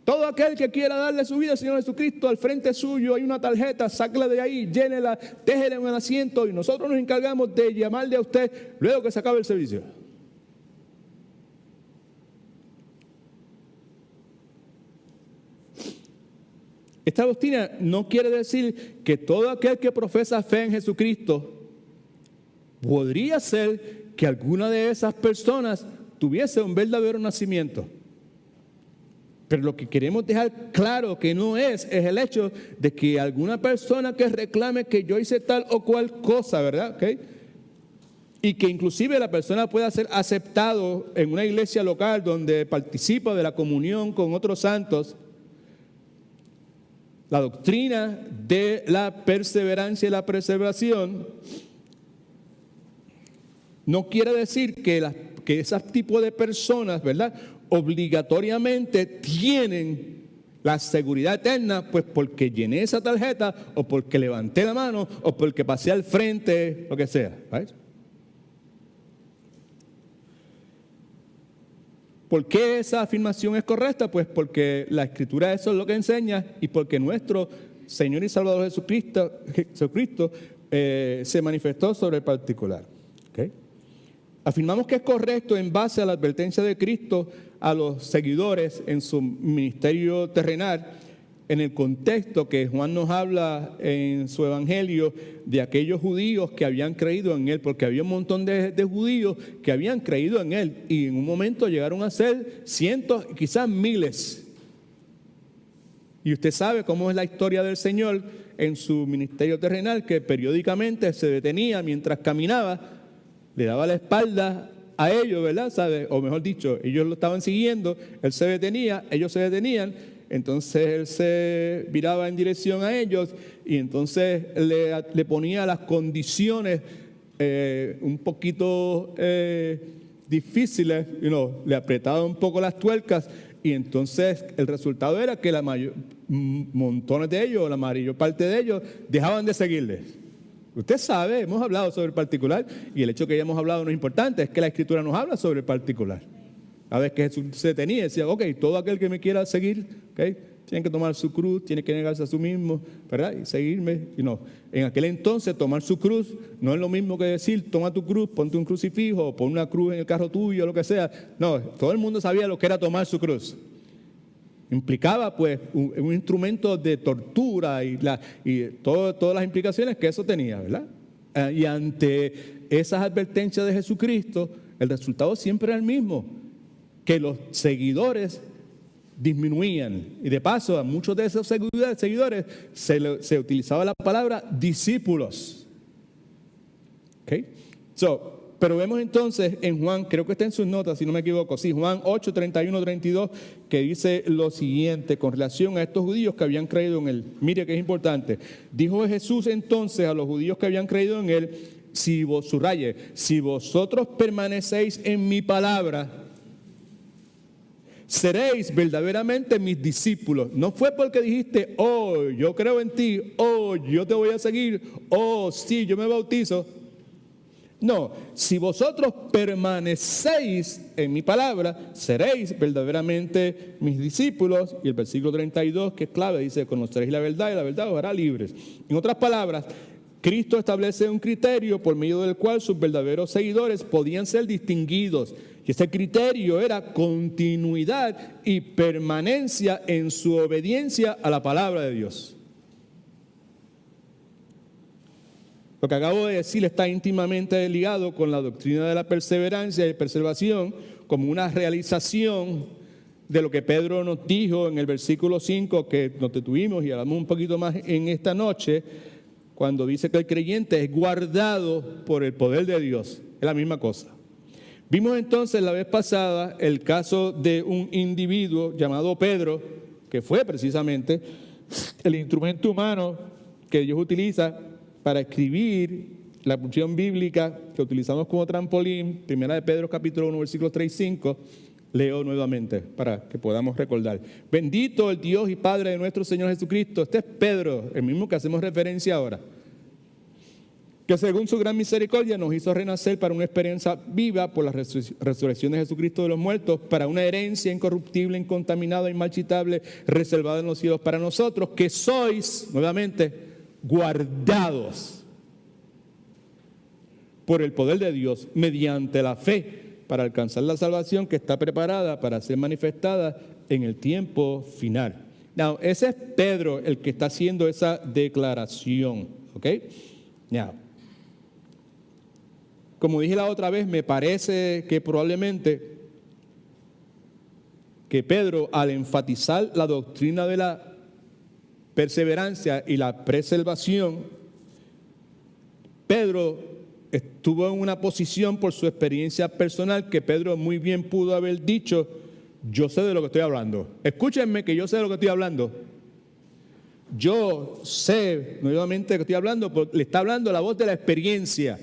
Todo aquel que quiera darle su vida al Señor Jesucristo, al frente suyo hay una tarjeta, sáquela de ahí, llénela, déjela en un asiento y nosotros nos encargamos de llamarle a usted luego que se acabe el servicio. Esta doctrina no quiere decir que todo aquel que profesa fe en Jesucristo podría ser que alguna de esas personas tuviese un verdadero nacimiento. Pero lo que queremos dejar claro que no es el hecho de que alguna persona que reclame que yo hice tal o cual cosa, ¿verdad? ¿Okay? Y que inclusive la persona pueda ser aceptado en una iglesia local donde participa de la comunión con otros santos. La doctrina de la perseverancia y la preservación no quiere decir que ese tipo de personas, ¿verdad?, obligatoriamente tienen la seguridad eterna, pues porque llené esa tarjeta, o porque levanté la mano, o porque pasé al frente, lo que sea. ¿Right? ¿Por qué esa afirmación es correcta? Pues porque la Escritura eso es lo que enseña y porque nuestro Señor y Salvador Jesucristo se manifestó sobre el particular. ¿Okay? Afirmamos que es correcto en base a la advertencia de Cristo a los seguidores en su ministerio terrenal, en el contexto que Juan nos habla en su evangelio de aquellos judíos que habían creído en él, porque había un montón de judíos que habían creído en él y en un momento llegaron a ser cientos, quizás miles. Y usted sabe cómo es la historia del Señor en su ministerio terrenal, que periódicamente se detenía mientras caminaba, le daba la espalda a ellos, ¿verdad? ¿Sabe? O mejor dicho, ellos lo estaban siguiendo, él se detenía, ellos se detenían. Entonces él se viraba en dirección a ellos y entonces le ponía las condiciones un poquito difíciles, le apretaba un poco las tuercas y entonces el resultado era que montones de ellos, la mayor parte de ellos, dejaban de seguirles. Usted sabe, hemos hablado sobre el particular y el hecho que hayamos hablado no es importante, es que la Escritura nos habla sobre el particular. A veces que Jesús se detenía y decía, ok, todo aquel que me quiera seguir, okay, tiene que tomar su cruz, tiene que negarse a sí mismo, ¿verdad? Y seguirme. Y no, en aquel entonces tomar su cruz no es lo mismo que decir, toma tu cruz, ponte un crucifijo, o pon una cruz en el carro tuyo, lo que sea. No, todo el mundo sabía lo que era tomar su cruz. Implicaba pues un instrumento de tortura y todas las implicaciones que eso tenía, ¿verdad? Y ante esas advertencias de Jesucristo, el resultado siempre era el mismo, que los seguidores disminuían. Y de paso, a muchos de esos seguidores se utilizaba la palabra discípulos. Okay? So, Pero vemos entonces en Juan, creo que está en sus notas, si no me equivoco, sí, Juan 8, 31, 32, que dice lo siguiente con relación a estos judíos que habían creído en él. Mire que es importante. Dijo Jesús entonces a los judíos que habían creído en él, si vosotros permanecéis en mi palabra, seréis verdaderamente mis discípulos. No fue porque dijiste, oh, yo creo en ti, oh, yo te voy a seguir, oh, sí, yo me bautizo. No, si vosotros permanecéis en mi palabra, seréis verdaderamente mis discípulos. Y el versículo 32, que es clave, dice, conoceréis la verdad y la verdad os hará libres. En otras palabras, Cristo establece un criterio por medio del cual sus verdaderos seguidores podían ser distinguidos. Y ese criterio era continuidad y permanencia en su obediencia a la palabra de Dios. Lo que acabo de decir está íntimamente ligado con la doctrina de la perseverancia y preservación como una realización de lo que Pedro nos dijo en el versículo 5, que nos detuvimos y hablamos un poquito más en esta noche, cuando dice que el creyente es guardado por el poder de Dios. Es la misma cosa. Vimos entonces la vez pasada el caso de un individuo llamado Pedro, que fue precisamente el instrumento humano que Dios utiliza para escribir la porción bíblica que utilizamos como trampolín, 1 de Pedro capítulo 1, versículos 3 y 5, leo nuevamente para que podamos recordar. Bendito el Dios y Padre de nuestro Señor Jesucristo. Este es Pedro, el mismo que hacemos referencia ahora, que según su gran misericordia nos hizo renacer para una experiencia viva por la resurrección de Jesucristo de los muertos, para una herencia incorruptible, incontaminada, inmarchitable, reservada en los cielos para nosotros, que sois, nuevamente, guardados por el poder de Dios mediante la fe para alcanzar la salvación que está preparada para ser manifestada en el tiempo final. Now, ese es Pedro el que está haciendo esa declaración, ¿ok? Now, como dije la otra vez, me parece que probablemente que Pedro, al enfatizar la doctrina de la perseverancia y la preservación, Pedro estuvo en una posición por su experiencia personal que Pedro muy bien pudo haber dicho, yo sé de lo que estoy hablando. Escúchenme que yo sé de lo que estoy hablando. Yo sé nuevamente de lo que estoy hablando, porque le está hablando la voz de la experiencia.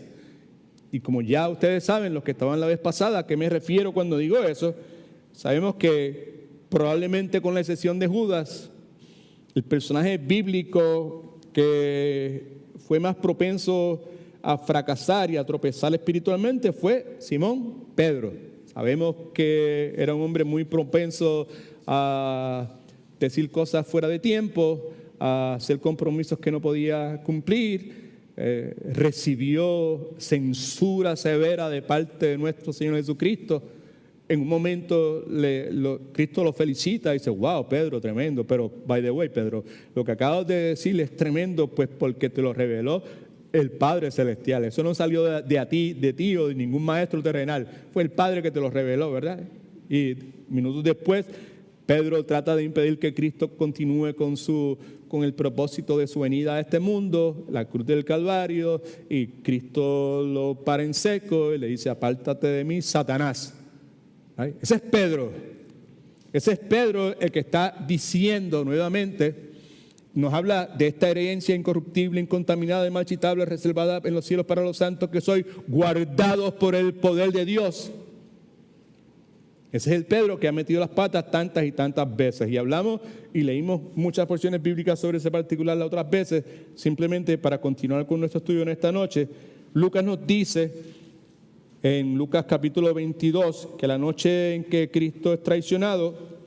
Y como ya ustedes saben, los que estaban la vez pasada, ¿a qué me refiero cuando digo eso? Sabemos que probablemente con la excepción de Judas, el personaje bíblico que fue más propenso a fracasar y a tropezar espiritualmente fue Simón Pedro. Sabemos que era un hombre muy propenso a decir cosas fuera de tiempo, a hacer compromisos que no podía cumplir. Recibió censura severa de parte de nuestro Señor Jesucristo. En un momento Cristo lo felicita y dice, wow, Pedro, tremendo. Pero, by the way, Pedro, lo que acabas de decir es tremendo, pues porque te lo reveló el Padre Celestial. Eso no salió de ti o de ningún maestro terrenal. Fue el Padre que te lo reveló, ¿verdad? Y minutos después, Pedro trata de impedir que Cristo continúe con el propósito de su venida a este mundo, la cruz del Calvario, y Cristo lo para en seco y le dice, apártate de mí, Satanás. ¿Right? Ese es Pedro. Ese es Pedro el que está diciendo nuevamente, nos habla de esta herencia incorruptible, incontaminada, inmarchitable, reservada en los cielos para los santos, que soy guardados por el poder de Dios. Ese es el Pedro que ha metido las patas tantas y tantas veces. Y hablamos y leímos muchas porciones bíblicas sobre ese particular las otras veces. Simplemente para continuar con nuestro estudio en esta noche, Lucas nos dice en Lucas capítulo 22 que la noche en que Cristo es traicionado,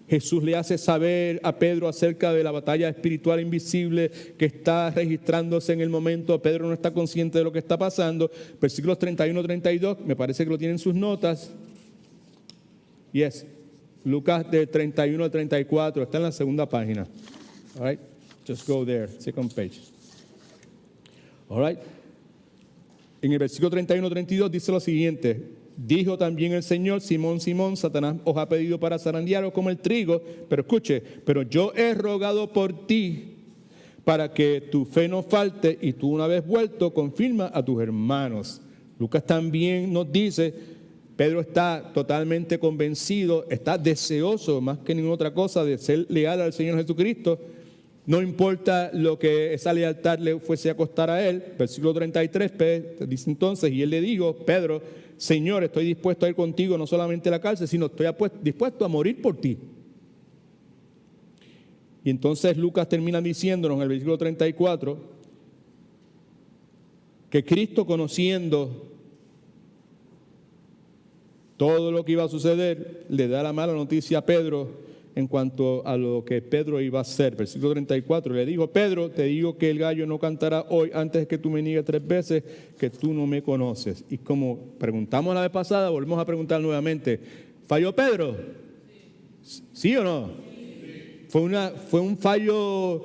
Jesús le hace saber a Pedro acerca de la batalla espiritual invisible que está registrándose en el momento. Pedro no está consciente de lo que está pasando. Versículos 31-32, me parece que lo tienen en sus notas. Yes, Lucas de 31 al 34, está en la segunda página. All right, just go there, second page. All right. En el versículo 31-32 dice lo siguiente: dijo también el Señor, Simón, Simón, Satanás os ha pedido para zarandearos como el trigo, pero escuche, pero yo he rogado por ti para que tu fe no falte y tú una vez vuelto confirma a tus hermanos. Lucas también nos dice, Pedro está totalmente convencido, está deseoso más que ninguna otra cosa de ser leal al Señor Jesucristo. No importa lo que esa lealtad le fuese a costar a él. Versículo 33 dice entonces, y él le dijo, Pedro, Señor, estoy dispuesto a ir contigo no solamente a la cárcel, sino estoy dispuesto a morir por ti. Y entonces Lucas termina diciéndonos en el versículo 34 que Cristo, conociendo todo lo que iba a suceder, le da la mala noticia a Pedro en cuanto a lo que Pedro iba a hacer. Versículo 34, le dijo, Pedro, te digo que el gallo no cantará hoy antes de que tú me niegues 3 veces que tú no me conoces. Y como preguntamos la vez pasada, volvemos a preguntar nuevamente, ¿falló Pedro? ¿Sí o no? ¿Fue un fallo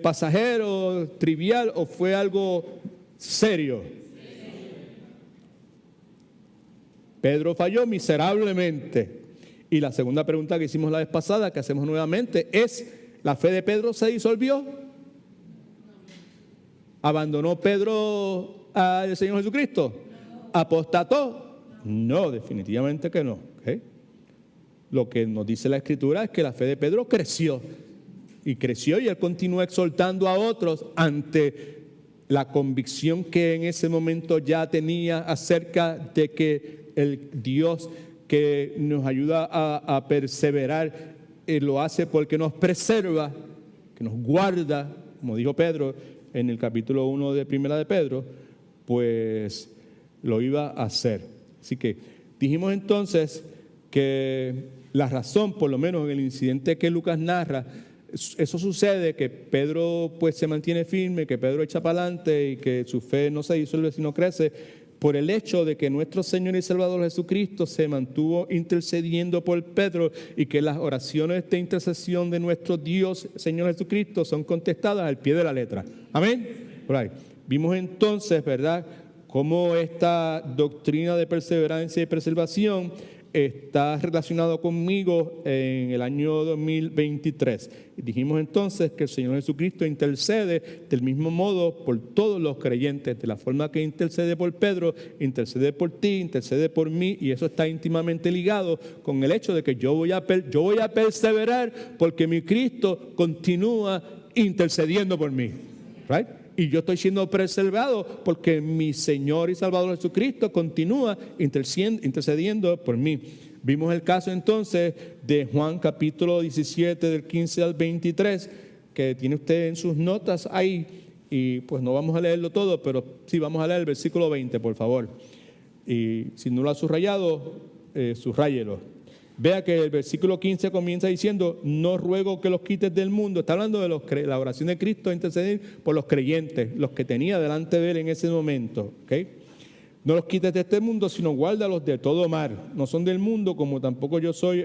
pasajero, trivial, o fue algo serio? Pedro falló miserablemente. Y la segunda pregunta que hicimos la vez pasada, que hacemos nuevamente, es, ¿la fe de Pedro se disolvió? ¿Abandonó Pedro al Señor Jesucristo? ¿Apostató? No, definitivamente que no. ¿Okay? Lo que nos dice la Escritura es que la fe de Pedro creció. Y creció, y él continúa exhortando a otros ante la convicción que en ese momento ya tenía acerca de que el Dios que nos ayuda a perseverar, lo hace porque nos preserva, que nos guarda, como dijo Pedro en el capítulo 1 de Primera de Pedro, pues lo iba a hacer. Así que dijimos entonces que la razón, por lo menos en el incidente que Lucas narra, eso sucede, que Pedro pues se mantiene firme, que Pedro echa para adelante y que su fe no se disuelve sino crece, por el hecho de que nuestro Señor y Salvador Jesucristo se mantuvo intercediendo por Pedro y que las oraciones de intercesión de nuestro Dios, Señor Jesucristo, son contestadas al pie de la letra. Amén. Right. Vimos entonces, ¿verdad?, cómo esta doctrina de perseverancia y preservación está relacionado conmigo en el año 2023. Y dijimos entonces que el Señor Jesucristo intercede del mismo modo por todos los creyentes, de la forma que intercede por Pedro, intercede por ti, intercede por mí, y eso está íntimamente ligado con el hecho de que yo voy a perseverar porque mi Cristo continúa intercediendo por mí. Right? Y yo estoy siendo preservado porque mi Señor y Salvador Jesucristo continúa intercediendo por mí. Vimos el caso entonces de Juan capítulo 17 del 15 al 23, que tiene usted en sus notas ahí, y pues no vamos a leerlo todo, pero sí vamos a leer el versículo 20, por favor. Y si no lo ha subrayado, subráyelo. Vea que el versículo 15 comienza diciendo, no ruego que los quites del mundo. Está hablando de la oración de Cristo, interceder por los creyentes, los que tenía delante de él en ese momento. ¿Okay? No los quites de este mundo, sino guárdalos de todo mal. No son del mundo, como tampoco yo soy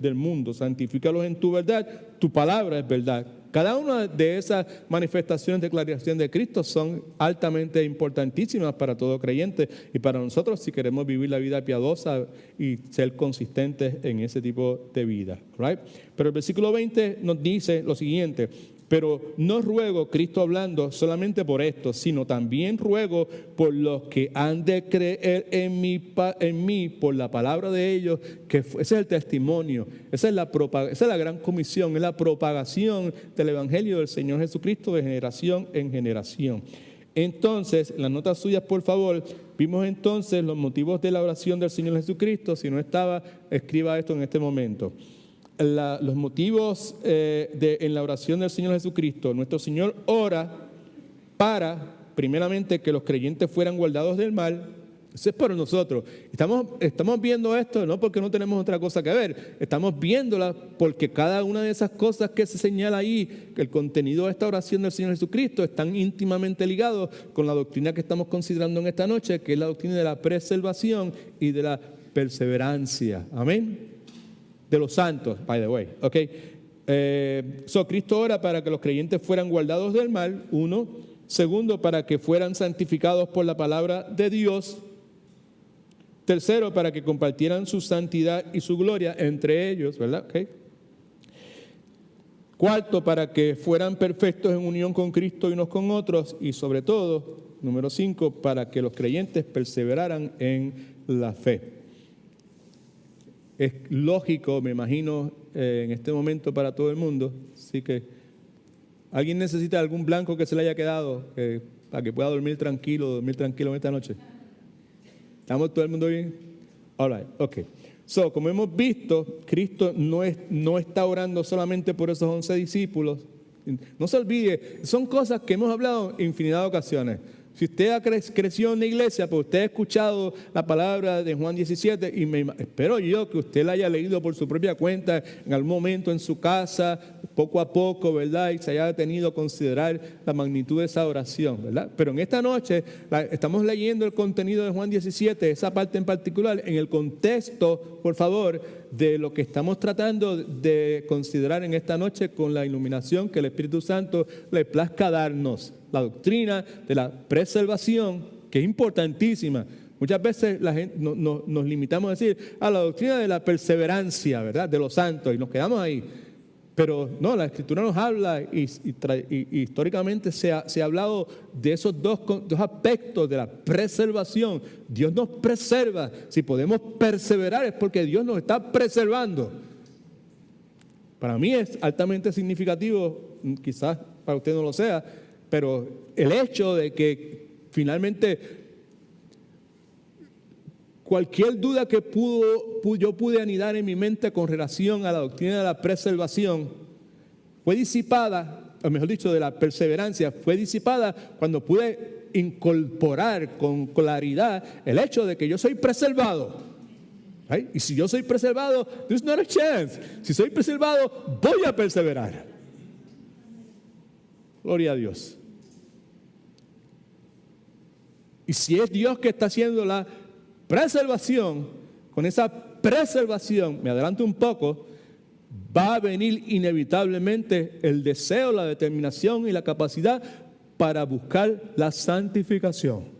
del mundo. Santifícalos en tu verdad, tu palabra es verdad. Cada una de esas manifestaciones de declaración de Cristo son altamente importantísimas para todo creyente y para nosotros si queremos vivir la vida piadosa y ser consistentes en ese tipo de vida. Right? Pero el versículo 20 nos dice lo siguiente, pero no ruego, Cristo hablando, solamente por esto, sino también ruego por los que han de creer en mí por la palabra de ellos, que ese es el testimonio, esa es la gran comisión, es la propagación del Evangelio del Señor Jesucristo de generación en generación. Entonces, en las notas suyas, por favor, vimos entonces los motivos de la oración del Señor Jesucristo. Si no estaba, escriba esto en este momento. Los motivos en la oración del Señor Jesucristo. Nuestro Señor ora para, primeramente, que los creyentes fueran guardados del mal. Eso es para nosotros. Estamos viendo esto no porque no tenemos otra cosa que ver. Estamos viéndola porque cada una de esas cosas que se señala ahí, el contenido de esta oración del Señor Jesucristo, están íntimamente ligados con la doctrina que estamos considerando en esta noche, que es la doctrina de la preservación y de la perseverancia. Amén. De los santos, by the way. Okay. Cristo ora para que los creyentes fueran guardados del mal, uno. Segundo, para que fueran santificados por la palabra de Dios. Tercero, para que compartieran su santidad y su gloria entre ellos, ¿verdad? Okay. Cuarto, para que fueran perfectos en unión con Cristo y unos con otros. Y sobre todo, número 5, para que los creyentes perseveraran en la fe. Es lógico, me imagino, en este momento para todo el mundo, así que ¿alguien necesita algún blanco que se le haya quedado para que pueda dormir tranquilo en esta noche? ¿Estamos todo el mundo bien? All right, ok. So, como hemos visto, Cristo no está orando solamente por esos 11 discípulos. No se olvide, son cosas que hemos hablado en infinidad de ocasiones. Si usted ha crecido en la iglesia, pues usted ha escuchado la palabra de Juan 17 y espero yo que usted la haya leído por su propia cuenta en algún momento en su casa, poco a poco, ¿verdad? Y se haya detenido a considerar la magnitud de esa oración, ¿verdad? Pero en esta noche estamos leyendo el contenido de Juan 17, esa parte en particular, en el contexto, por favor, de lo que estamos tratando de considerar en esta noche con la iluminación que el Espíritu Santo le plazca darnos. La doctrina de la preservación, que es importantísima. Muchas veces la gente, nos limitamos a decir, la doctrina de la perseverancia, ¿verdad? De los santos, y nos quedamos ahí. Pero no, la Escritura nos habla y históricamente se ha hablado de esos dos aspectos de la preservación. Dios nos preserva. Si podemos perseverar es porque Dios nos está preservando. Para mí es altamente significativo, quizás para usted no lo sea, pero el hecho de que finalmente cualquier duda que yo pude anidar en mi mente con relación a la doctrina de la preservación fue disipada, o mejor dicho, de la perseverancia, fue disipada cuando pude incorporar con claridad el hecho de que yo soy preservado. ¿Right? Y si yo soy preservado, there's not a chance. Si soy preservado, voy a perseverar. Gloria a Dios. Y si es Dios que está haciendo la preservación, con esa preservación, me adelanto un poco, va a venir inevitablemente el deseo, la determinación y la capacidad para buscar la santificación.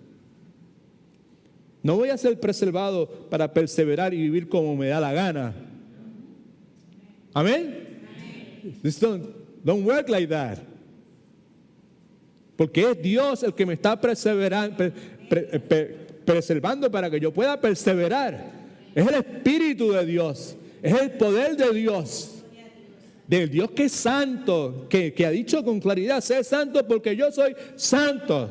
No voy a ser preservado para perseverar y vivir como me da la gana. Amén. This don't work like that. Porque es Dios el que me está preservando para que yo pueda perseverar. Es el Espíritu de Dios, es el poder de Dios, del Dios que es santo, que ha dicho con claridad, sé santo porque yo soy santo.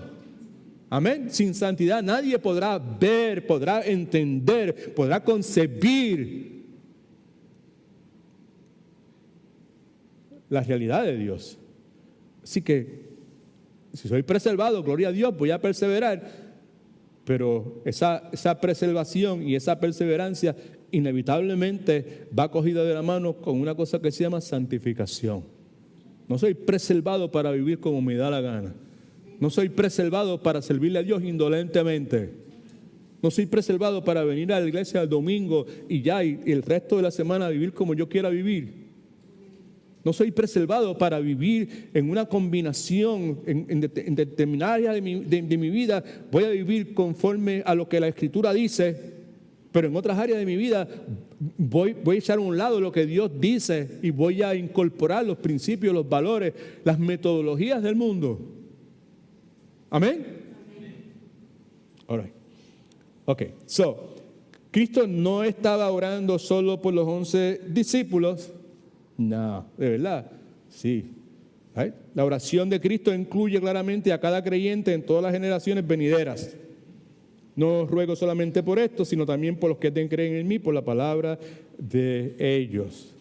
Amén. Sin santidad nadie podrá ver, podrá entender, podrá concebir la realidad de Dios. Así que si soy preservado, gloria a Dios, voy a perseverar, pero esa preservación y esa perseverancia inevitablemente va cogida de la mano con una cosa que se llama santificación. No soy preservado para vivir como me da la gana. No soy preservado para servirle a Dios indolentemente. No soy preservado para venir a la iglesia el domingo y el resto de la semana vivir como yo quiera vivir. No soy preservado para vivir en una combinación, en determinada área de mi vida. Voy a vivir conforme a lo que la Escritura dice, pero en otras áreas de mi vida voy a echar a un lado lo que Dios dice y voy a incorporar los principios, los valores, las metodologías del mundo. Amén. All right. Ok, so, Cristo no estaba orando solo por los 11 discípulos. No, de verdad, sí. ¿Right? La oración de Cristo incluye claramente a cada creyente en todas las generaciones venideras. No ruego solamente por esto, sino también por los que creen en mí, por la palabra de ellos.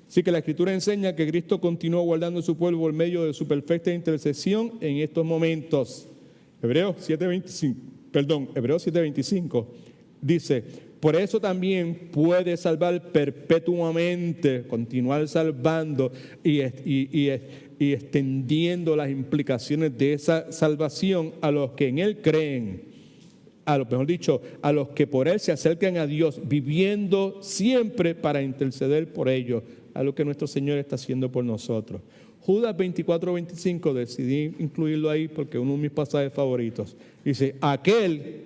Así que la Escritura enseña que Cristo continuó guardando a su pueblo por medio de su perfecta intercesión en estos momentos. Hebreos 7:25 dice: por eso también puede salvar perpetuamente, continuar salvando y extendiendo las implicaciones de esa salvación a los que en Él creen, a los que por Él se acercan a Dios, viviendo siempre para interceder por ellos, a lo que nuestro Señor está haciendo por nosotros. Judas 24:25, decidí incluirlo ahí porque es uno de mis pasajes favoritos. Dice, ese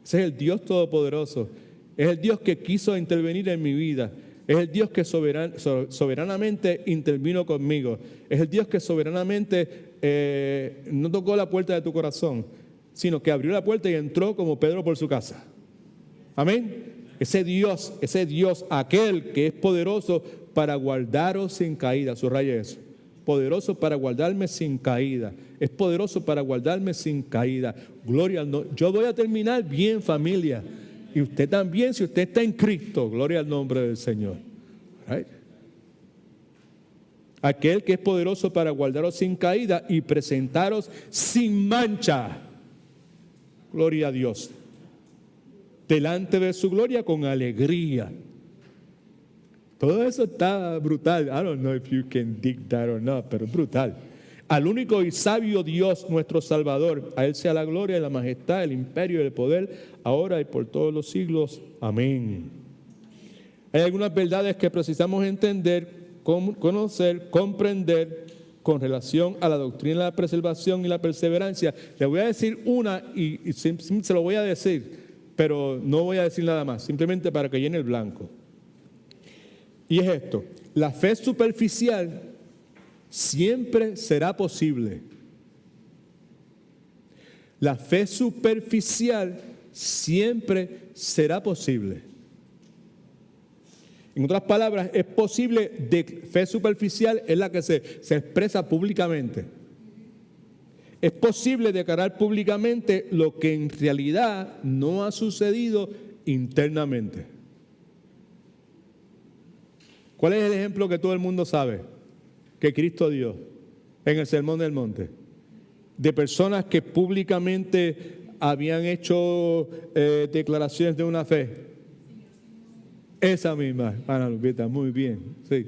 es el Dios Todopoderoso. Es el Dios que quiso intervenir en mi vida. Es el Dios que soberanamente intervino conmigo. Es el Dios que soberanamente no tocó la puerta de tu corazón. sino que abrió la puerta y entró como Pedro por su casa. Amén. Ese Dios, aquel que es poderoso para guardaros sin caída, subraya eso. Poderoso para guardarme sin caída. Es poderoso para guardarme sin caída. Gloria al nombre. Yo voy a terminar bien, familia. Y usted también, si usted está en Cristo. Gloria al nombre del Señor. Right? Aquel que es poderoso para guardaros sin caída y presentaros sin mancha. Gloria a Dios. Delante de su gloria con alegría. Todo eso está brutal. I don't know if you can dig that or not, pero brutal. Al único y sabio Dios, nuestro Salvador, a Él sea la gloria, la majestad, el imperio y el poder, ahora y por todos los siglos. Amén. Hay algunas verdades que precisamos entender, conocer, comprender con relación a la doctrina de la preservación y la perseverancia. Le voy a decir una y se lo voy a decir, pero no voy a decir nada más, simplemente para que llene el blanco. Y es esto: la fe superficial siempre será posible. La fe superficial siempre será posible. En otras palabras, es posible, de fe superficial es la que se expresa públicamente. Es posible declarar públicamente lo que en realidad no ha sucedido internamente. ¿Cuál es el ejemplo que todo el mundo sabe que Cristo dio en el Sermón del Monte? De personas que públicamente habían hecho declaraciones de una fe. Esa misma, Ana Lupita, muy bien, sí.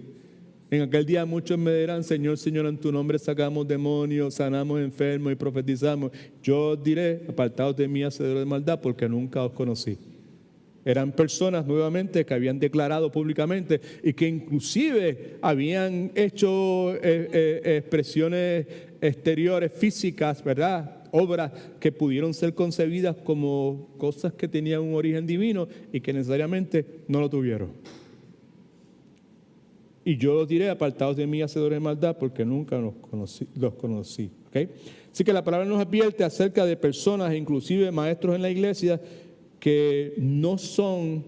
En aquel día muchos me dirán: Señor, Señor, en tu nombre sacamos demonios, sanamos enfermos y profetizamos. Yo os diré: apartados de mí, hacedores de maldad, porque nunca os conocí. Eran personas nuevamente que habían declarado públicamente y que inclusive habían hecho expresiones exteriores, físicas, ¿verdad? Obras que pudieron ser concebidas como cosas que tenían un origen divino y que necesariamente no lo tuvieron. Y yo los diré: apartados de mí, hacedores de maldad, porque nunca los conocí. ¿Okay? Así que la palabra nos advierte acerca de personas, inclusive maestros en la iglesia, que no son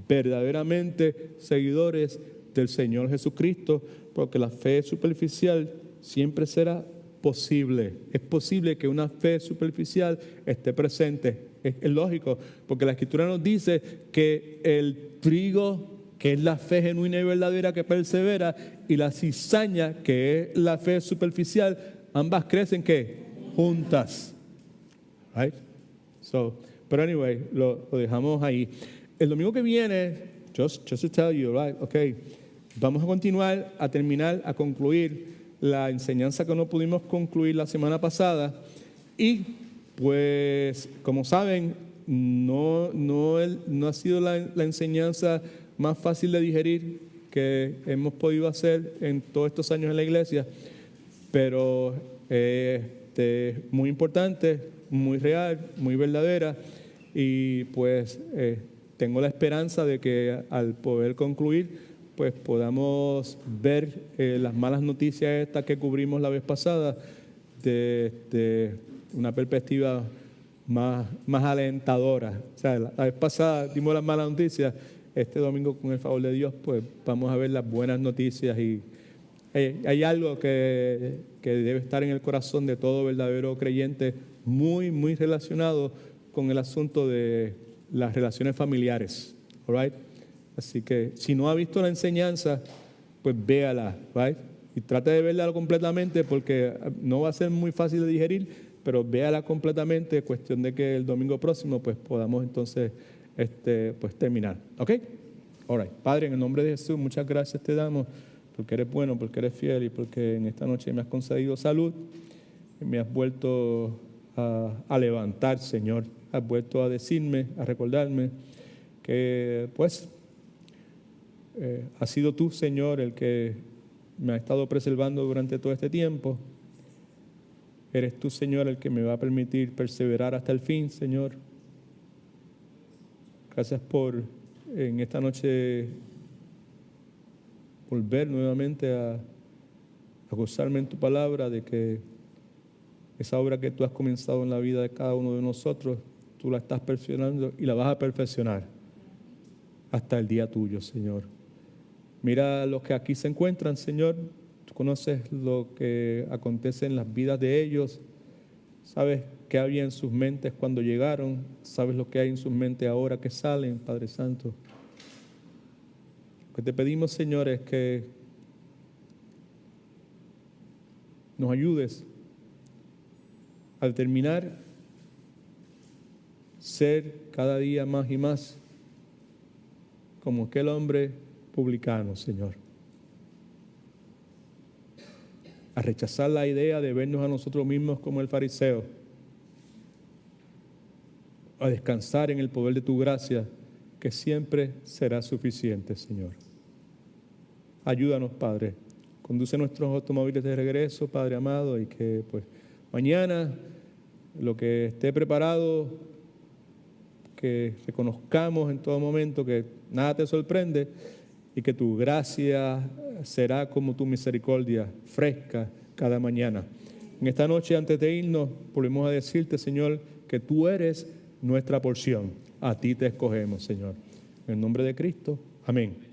verdaderamente seguidores del Señor Jesucristo, porque la fe superficial siempre será posible. Es posible que una fe superficial esté presente. Es lógico, porque la Escritura nos dice que el trigo, que es la fe genuina y verdadera que persevera, y la cizaña, que es la fe superficial, ambas crecen ¿qué? Juntas. Right? Pero anyway, lo dejamos ahí. El domingo que viene, just to tell you, right? Okay, vamos a continuar, a terminar, a concluir la enseñanza que no pudimos concluir la semana pasada. Y pues, como saben, no ha sido la enseñanza más fácil de digerir que hemos podido hacer en todos estos años en la iglesia, pero muy importante, muy real, muy verdadera, y pues tengo la esperanza de que al poder concluir pues podamos ver las malas noticias estas que cubrimos la vez pasada de una perspectiva más alentadora. O sea, la vez pasada dimos las malas noticias. Este domingo, con el favor de Dios, pues vamos a ver las buenas noticias. Y hay algo que debe estar en el corazón de todo verdadero creyente, muy, muy relacionado con el asunto de las relaciones familiares. All right? Así que si no ha visto la enseñanza, pues véala, right? Y trate de verla completamente, porque no va a ser muy fácil de digerir, pero véala completamente, cuestión de que el domingo próximo pues podamos entonces pues terminar. ¿Ok? All right. Padre, en el nombre de Jesús, muchas gracias te damos, porque eres bueno, porque eres fiel y porque en esta noche me has concedido salud y me has vuelto a levantar, Señor. Has vuelto a decirme, a recordarme que pues has sido tú, Señor, el que me ha estado preservando durante todo este tiempo. Eres tú, Señor, el que me va a permitir perseverar hasta el fin, Señor. Gracias por en esta noche volver nuevamente a gozarme en tu palabra, de que esa obra que tú has comenzado en la vida de cada uno de nosotros, tú la estás perfeccionando y la vas a perfeccionar hasta el día tuyo, Señor. Mira los que aquí se encuentran, Señor. Tú conoces lo que acontece en las vidas de ellos. Sabes qué había en sus mentes cuando llegaron. Sabes lo que hay en sus mentes ahora que salen, Padre Santo. Lo que te pedimos, Señor, es que nos ayudes a determinar ser cada día más y más como aquel hombre publicano, Señor. A rechazar la idea de vernos a nosotros mismos como el fariseo. A descansar en el poder de tu gracia, que siempre será suficiente, Señor. Ayúdanos, Padre. Conduce nuestros automóviles de regreso, Padre amado, y que pues mañana lo que esté preparado, que reconozcamos en todo momento que nada te sorprende y que tu gracia será como tu misericordia, fresca cada mañana. En esta noche, antes de irnos, volvemos a decirte, Señor, que tú eres nuestra porción. A ti te escogemos, Señor. En el nombre de Cristo, amén.